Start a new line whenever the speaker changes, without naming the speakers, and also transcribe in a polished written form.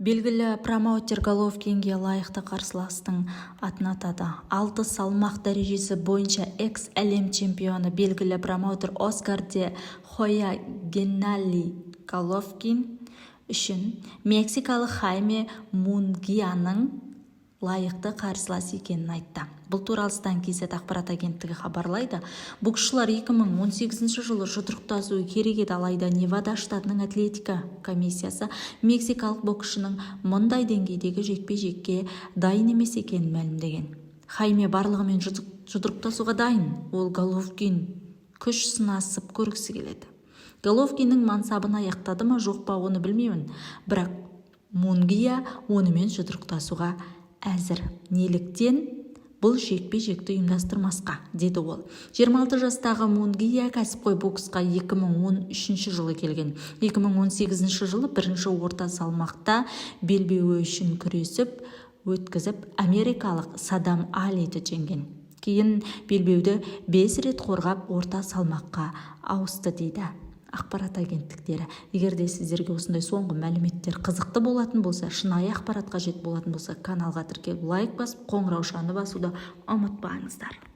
Белгілі промоутер Головкинге лайықты қарсыластың атын атады. 6 салмақ дәрежесі бойынша экс-әлем чемпионы белгілі промоутер Оскар де Хоя Геннадий Головкин үшін мексикалық Хайме Мунгияның лайықты қарсылас екенін айтты. Бұл туралы Станкизет ақпарат агенттігі хабарлайды. Боксшылар 2018 жылы жұдырықтасуы керек еді, алайда Невада штатының атлетика комиссиясы мексикалық боксшының мұндай деңгейдегі жекпе-жекке дайын емес екенін мәлімдеген. Хайме барлығымен жұдырықтасуға дайын. Ол Головкин күш сынасып көргісі келеді. Головкиннің мансабын аяқтады ма жоқ па оны білмеймін, бірақ Мунгия онымен жұдырықтасуға әзір. Неліктен бұл жекпе-жекті ұйымдастырмасқа, деді ол. 26 жастағы Мунгия кәсіпқой боксқа 2013 жылы келген. 2018 жылы бірінші орта салмақта белбеуі үшін күресіп өткізіп, америкалық Садам Алиді жеңген. Кейін белбеуді 5 рет қорғап орта салмаққа ауысты, дейді ақпарат агенттіктері. Егер де сіздерге осындай соңғы мәліметтер қызықты болатын болса, шынайы ақпарат қажет болатын болса, каналға тіркеліп лайк басып, қоңыраушаны басуды ұмытпаңыздар.